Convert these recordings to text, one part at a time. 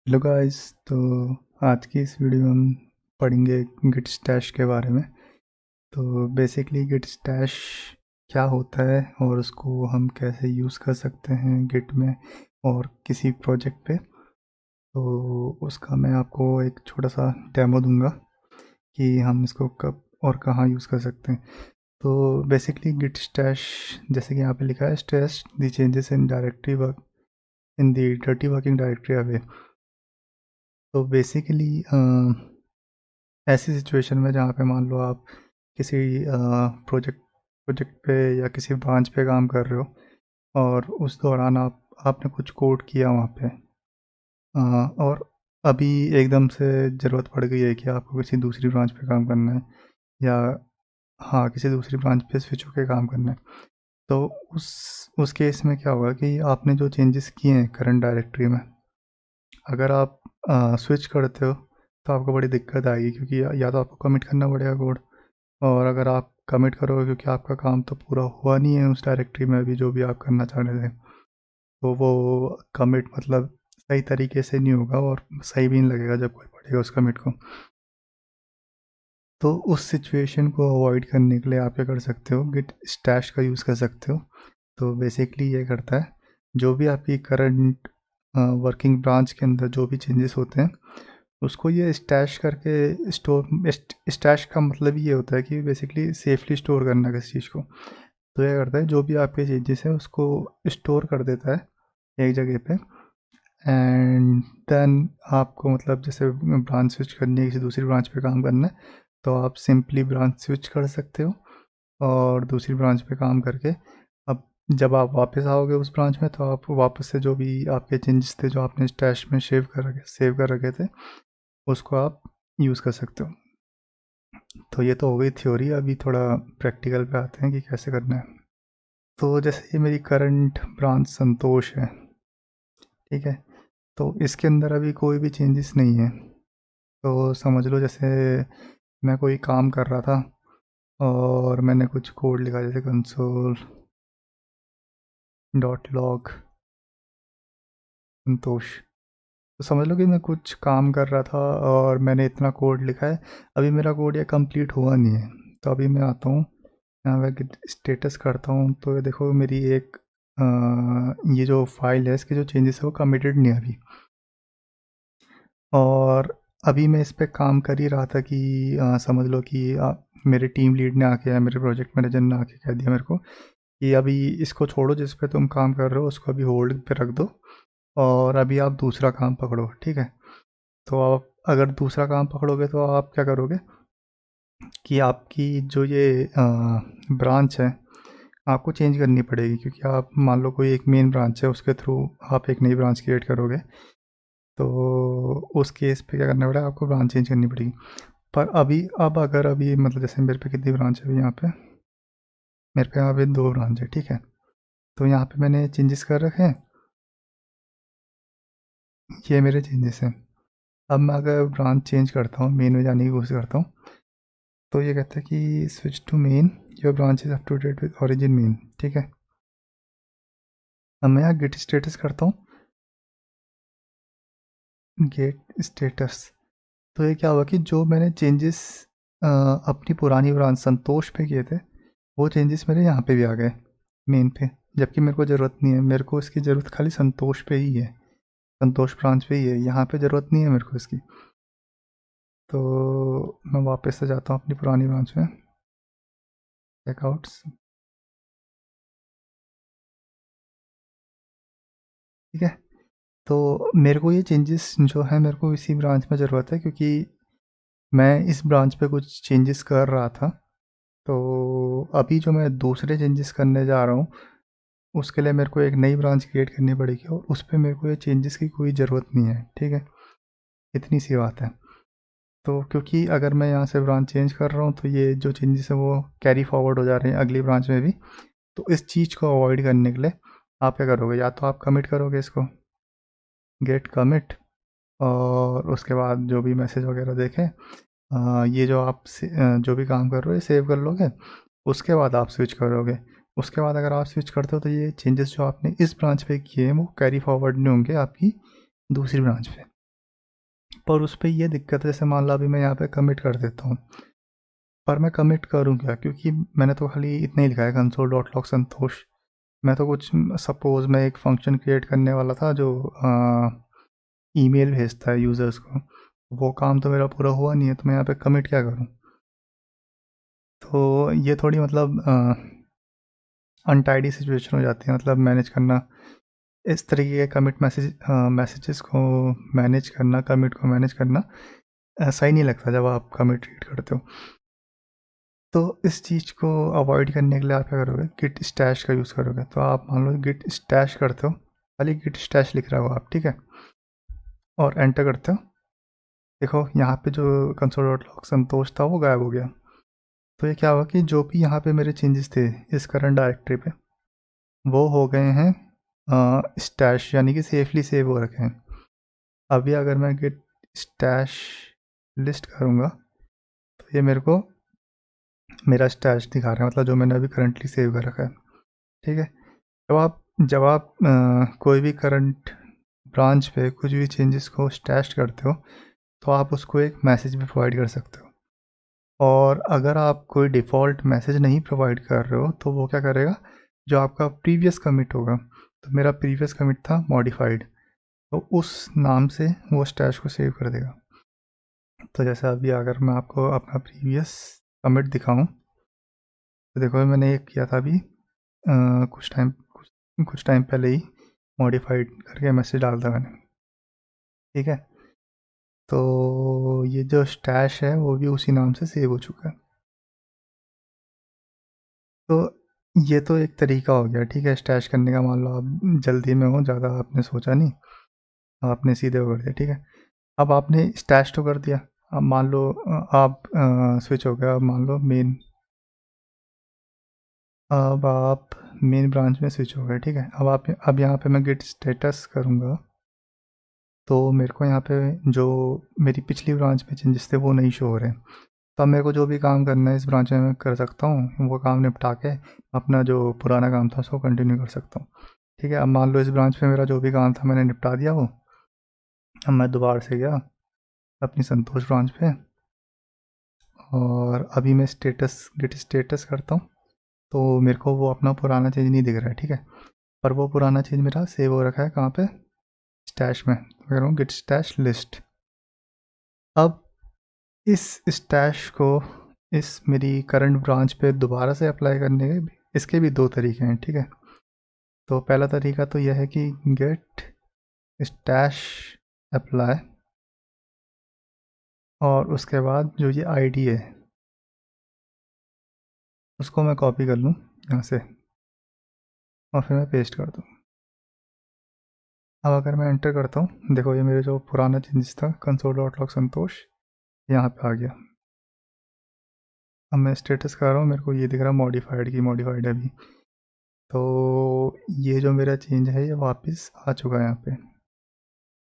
Hello guys. तो आज की इस वीडियो में हम पढ़ेंगे गिट स्टैश के बारे में। तो बेसिकली गिट स्टैश क्या होता है और उसको हम कैसे यूज़ कर सकते हैं गिट में और किसी प्रोजेक्ट पे। तो उसका मैं आपको एक छोटा सा डेमो दूंगा कि हम इसको कब और कहाँ यूज़ कर सकते हैं। तो बेसिकली गिट स्टैश जैसे कि यहाँ पे लिखा है, stash the changes in directory work in the dirty working directory away. तो बेसिकली ऐसी सिचुएशन में जहाँ पे मान लो आप किसी प्रोजेक्ट प्रोजेक्ट पे या किसी ब्रांच पे काम कर रहे हो और उस दौरान आपने कुछ कोड किया वहाँ पे, और अभी एकदम से ज़रूरत पड़ गई है कि आपको किसी दूसरी ब्रांच पे काम करना है, या हाँ, किसी दूसरी ब्रांच पे स्विच होकर काम करना है। तो उस केस में क्या होगा कि आपने जो चेंजेस किए हैं करंट डायरेक्टरी में, अगर आप स्विच करते हो तो आपको बड़ी दिक्कत आएगी, क्योंकि या तो आपको कमिट करना पड़ेगा कोड, और अगर आप कमिट करोगे क्योंकि आपका काम तो पूरा हुआ नहीं है उस डायरेक्टरी में अभी जो भी आप करना चाह रहे थे, तो वो कमिट मतलब सही तरीके से नहीं होगा और सही भी नहीं लगेगा जब कोई पढ़ेगा उस कमिट को। तो उस सिचुएशन को अवॉइड करने के लिए आप क्या कर सकते हो, गिट स्टैश का यूज़ कर सकते हो। तो बेसिकली ये करता है, जो भी आपकी करंट वर्किंग ब्रांच के अंदर जो भी चेंजेस होते हैं उसको ये स्टैश करके स्टोर। स्टैश का मतलब ये होता है कि बेसिकली सेफली स्टोर करना किसी चीज़ को। तो ये करता है जो भी आपके चेंजेस है उसको स्टोर कर देता है एक जगह पे। एंड देन आपको मतलब जैसे ब्रांच स्विच करनी है, किसी दूसरी ब्रांच पे काम करना है, तो आप सिंपली ब्रांच स्विच कर सकते हो और दूसरी ब्रांच पे काम करके अब जब आप वापस आओगे उस ब्रांच में तो आप वापस से जो भी आपके चेंजेस थे जो आपने स्टैश में सेव कर रखे थे उसको आप यूज़ कर सकते हो। तो ये तो हो गई थ्योरी, अभी थोड़ा प्रैक्टिकल पे आते हैं कि कैसे करना है। तो जैसे ये मेरी करंट ब्रांच संतोष है, ठीक है। तो इसके अंदर अभी कोई भी चेंजेस नहीं है। तो समझ लो जैसे मैं कोई काम कर रहा था और मैंने कुछ कोड लिखा जैसे कंसोल डॉट लॉग संतोष। तो समझ लो कि मैं कुछ काम कर रहा था और मैंने इतना कोड लिखा है, अभी मेरा कोड ये कंप्लीट हुआ नहीं है। तो अभी मैं आता हूँ यहाँ पे स्टेटस करता हूँ, तो ये देखो मेरी एक ये जो फाइल है इसके जो चेंजेस है वो कमिटेड नहीं है अभी। और अभी मैं इस पे काम कर ही रहा था कि समझ लो कि मेरे टीम लीड ने आके या मेरे प्रोजेक्ट मैनेजर ने आके कह दिया मेरे को कि अभी इसको छोड़ो, जिस पे तुम काम कर रहे हो उसको अभी होल्ड पे रख दो और अभी आप दूसरा काम पकड़ो, ठीक है। तो आप अगर दूसरा काम पकड़ोगे तो आप क्या करोगे कि आपकी जो ये ब्रांच है आपको चेंज करनी पड़ेगी, क्योंकि आप मान लो कोई एक मेन ब्रांच है उसके थ्रू आप एक नई ब्रांच क्रिएट करोगे, तो उस केस पे क्या करना पड़ेगा, आपको ब्रांच चेंज करनी पड़ेगी। पर अब अगर अभी मतलब जैसे मेरे पे कितनी ब्रांच है अभी यहाँ पे, मेरे पे यहाँ पे 2 ब्रांच है, ठीक है। तो यहाँ पे मैंने चेंजेस कर रखे हैं, ये मेरे चेंजेस हैं। अब मैं अगर ब्रांच चेंज करता हूँ, मेन में जाने की कोशिश करता हूँ, तो ये कहता है कि switch to main, your branch is up to date with origin main, ठीक है। अब मैं यहाँ गेट स्टेटस करता हूँ, गेट स्टेटस। तो ये क्या हुआ कि जो मैंने चेंजेस अपनी पुरानी ब्रांच संतोष पे किए थे वो चेंजेस मेरे यहाँ पे भी आ गए मेन पे, जबकि मेरे को ज़रूरत नहीं है। मेरे को इसकी ज़रूरत खाली संतोष पे ही है, संतोष ब्रांच पे ही है, यहाँ पे ज़रूरत नहीं है मेरे को इसकी। तो मैं वापस से जाता हूँ अपनी पुरानी ब्रांच में, चेकआउट्स, ठीक है। तो मेरे को ये चेंजेस जो है मेरे को इसी ब्रांच में ज़रूरत है, क्योंकि मैं इस ब्रांच पे कुछ चेंजेस कर रहा था। तो अभी जो मैं दूसरे चेंजेस करने जा रहा हूँ उसके लिए मेरे को एक नई ब्रांच क्रिएट करनी पड़ेगी और उस पे मेरे को ये चेंजेस की कोई ज़रूरत नहीं है, ठीक है। इतनी सी बात है। तो क्योंकि अगर मैं यहाँ से ब्रांच चेंज कर रहा हूँ तो ये जो चेंजेस है वो कैरी फॉरवर्ड हो जा रहे हैं अगली ब्रांच में भी। तो इस चीज़ को अवॉइड करने के लिए आप क्या करोगे, या तो आप कमिट करोगे इसको, गेट कमिट, और उसके बाद जो भी मैसेज वगैरह देखें, ये जो आप जो भी काम कर रहे हो ये सेव कर लोगे, उसके बाद आप स्विच करोगे। उसके बाद अगर आप स्विच करते हो तो ये चेंजेस जो आपने इस ब्रांच पे किए हैं वो कैरी फॉरवर्ड नहीं होंगे आपकी दूसरी ब्रांच पे। पर उस पे ये दिक्कत है, जैसे मान लो अभी मैं यहाँ पे कमिट कर देता हूँ, पर मैं कमिट करूँ क्या? क्योंकि मैंने तो खाली इतना ही लिखा है कंसोल डॉट लॉग संतोष। मैं तो कुछ सपोज़ मैं एक फ़ंक्शन क्रिएट करने वाला था जो ईमेल भेजता है यूज़र्स को, वो काम तो मेरा पूरा हुआ नहीं है, तो मैं यहाँ पे कमिट क्या करूँ? तो ये थोड़ी मतलब अनटाइडी सिचुएशन हो जाती है, मतलब मैनेज करना इस तरीके के कमिट मैसेजेस को मैनेज करना, कमिट को मैनेज करना सही नहीं लगता जब आप कमिट रीड करते हो। तो इस चीज़ को अवॉइड करने के लिए आप क्या करोगे, गिट स्टैश का यूज़ करोगे। तो आप मान लो गिट स्टैश करते हो, खाली गिट स्टैश लिख रहा हो आप, ठीक है, और एंटर करते हो। देखो यहाँ पे जो कंसोल डॉट लॉग संतोष था वो गायब हो गया। तो ये क्या हुआ कि जो भी यहाँ पे मेरे चेंजेस थे इस करंट डायरेक्टरी पे, वो हो गए हैं स्टैश, यानी कि सेफली सेव हो रखे हैं। अभी अगर मैं गिट स्टैश लिस्ट करूँगा तो ये मेरे को मेरा स्टैश दिखा रहा है, मतलब जो मैंने अभी करंटली सेव कर रखा है, ठीक है। जब आप कोई भी करंट ब्रांच पे कुछ भी चेंजेस को स्टैश करते हो तो आप उसको एक मैसेज भी प्रोवाइड कर सकते हो। और अगर आप कोई डिफ़ॉल्ट मैसेज नहीं प्रोवाइड कर रहे हो तो वो क्या करेगा, जो आपका प्रीवियस कमिट होगा, तो मेरा प्रीवियस कमिट था मॉडिफाइड, तो उस नाम से वो स्टैश को सेव कर देगा। तो जैसे अभी अगर मैं आपको अपना प्रीवियस कमिट दिखाऊं, तो देखो मैंने एक किया था अभी कुछ टाइम पहले ही, मॉडिफाइड करके मैसेज डाला था मैंने, ठीक है। तो ये जो स्टैश है वो भी उसी नाम से सेव हो चुका है। तो ये तो एक तरीका हो गया, ठीक है, स्टैश करने का। मान लो आप जल्दी में हो, ज़्यादा आपने सोचा नहीं, आपने सीधे वो कर दिया, ठीक है। अब आपने स्टैश तो कर दिया, अब मान लो आप स्विच हो गया, अब मान लो अब आप मेन ब्रांच में स्विच हो गए, ठीक है। अब यहाँ पे मैं गेट स्टेटस करूँगा तो मेरे को यहाँ पे जो मेरी पिछली ब्रांच में चेंजेस थे वो नहीं शो हो रहे हैं। तो अब मेरे को जो भी काम करना है इस ब्रांच में मैं कर सकता हूँ, वो काम निपटा के अपना जो पुराना काम था उसको कंटिन्यू कर सकता हूँ, ठीक है। अब मान लो इस ब्रांच में मेरा जो भी काम था मैंने निपटा दिया वो। अब मैं दोबारा से गया अपनी संतोष ब्रांच पे और अभी मैं गेट स्टेटस करता हूँ, तो मेरे को वो अपना पुराना चेंज नहीं दिख रहा है, ठीक है। पर वो पुराना चेंज मेरा सेव हो रखा है कहाँ पे, स्टैश में। मैं कह रहा हूँ गिट स्टैश लिस्ट। अब इस स्टैश को इस मेरी करंट ब्रांच पे दोबारा से अप्लाई करने के इसके भी दो तरीके हैं, ठीक है। तो पहला तरीका तो यह है कि गेट स्टैश अप्लाई, और उसके बाद जो ये आईडी है उसको मैं कॉपी कर लूँ यहाँ से और फिर मैं पेस्ट कर दूँ। अब अगर मैं एंटर करता हूँ, देखो ये मेरे जो पुराना चेंजेस था कंसोल डॉट लॉग संतोष यहाँ पे आ गया। अब मैं स्टेटस कर रहा हूँ, मेरे को ये दिख रहा है मॉडिफाइड की मॉडिफाइड है अभी। तो ये जो मेरा चेंज है ये वापस आ चुका है यहाँ पे।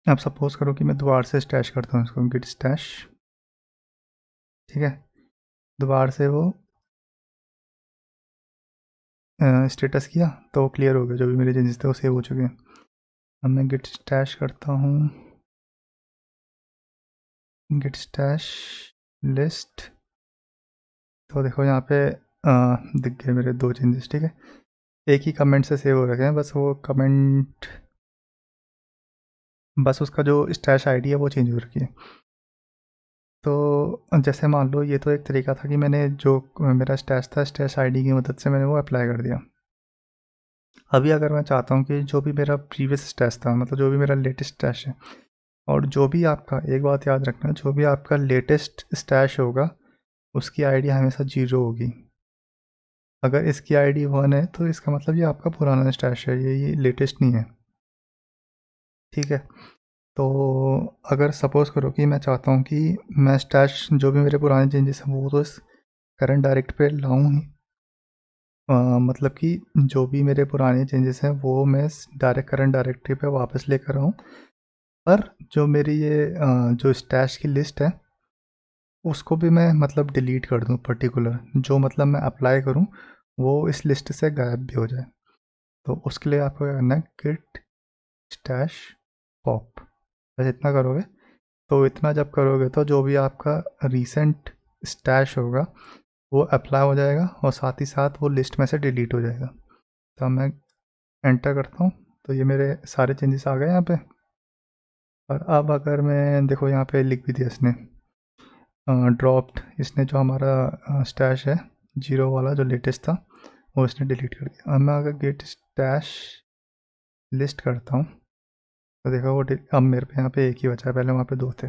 अब सपोज़ करो कि मैं दोबारा से स्टैश करता हूँ इसको, गिट स्टैश, ठीक है। दोबारा से वो स्टेटस किया तो क्लियर हो गया, जो भी मेरे चेंजेस थे वो सेव हो चुके हैं। अब मैं गिट स्टैश करता हूँ, गिट स्टैश लिस्ट, तो देखो यहाँ पे दिख गए मेरे दो चेंजेस, ठीक है। एक ही कमेंट से सेव हो रखे हैं, बस वो कमेंट, बस उसका जो स्टैश आईडी है वो चेंज हो रखी है। तो जैसे मान लो ये तो एक तरीका था कि मैंने जो मेरा स्टैश था स्टैश आईडी की मदद से मैंने वो अप्लाई कर दिया। अभी अगर मैं चाहता हूँ कि जो भी मेरा प्रीवियस स्टैश था, मतलब जो भी मेरा लेटेस्ट स्टैश है, और जो भी आपका, एक बात याद रखना, जो भी आपका लेटेस्ट स्टैश होगा उसकी आईडी हमेशा 0 होगी। अगर इसकी आईडी 1 है तो इसका मतलब ये आपका पुराना स्टैश है, ये लेटेस्ट नहीं है, ठीक है। तो अगर सपोज़ करो कि मैं चाहता हूँ कि मैं स्टैश जो भी मेरे पुराने चेंजेस हैं वो तो इस करंट डायरेक्ट पे लाऊँ ही, मतलब कि जो भी मेरे पुराने चेंजेस हैं वो मैं डायरेक्ट करंट डायरेक्टरी पे वापस लेकर आऊँ, पर जो मेरी ये जो स्टैश की लिस्ट है उसको भी मैं मतलब डिलीट कर दूँ, पर्टिकुलर जो मतलब मैं अप्लाई करूँ वो इस लिस्ट से गायब भी हो जाए। तो उसके लिए आपको क्या करना है, गिट स्टैश पॉप, बस इतना करोगे तो इतना जब करोगे तो जो भी आपका रीसेंट स्टैश होगा वो अप्लाई हो जाएगा और साथ ही साथ वो लिस्ट में से डिलीट हो जाएगा। तो अब मैं एंटर करता हूँ तो ये मेरे सारे चेंजेस आ गए यहाँ पे। और अब अगर मैं देखो यहाँ पे लिख भी दिया इसने ड्रॉप्ड, इसने जो हमारा स्टैश है 0 वाला जो लेटेस्ट था वो इसने डिलीट कर दिया। अब मैं अगर गेट स्टैश लिस्ट करता हूँ तो देखो वो अब मेरे पे यहाँ पे एक ही बचा है, पहले वहाँ पे 2 थे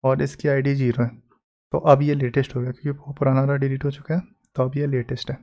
और इसकी आईडी 0 है। तो अब ये लेटेस्ट हो गया क्योंकि वो पुराना वाला डिलीट हो चुका है, तो अब ये लेटेस्ट है।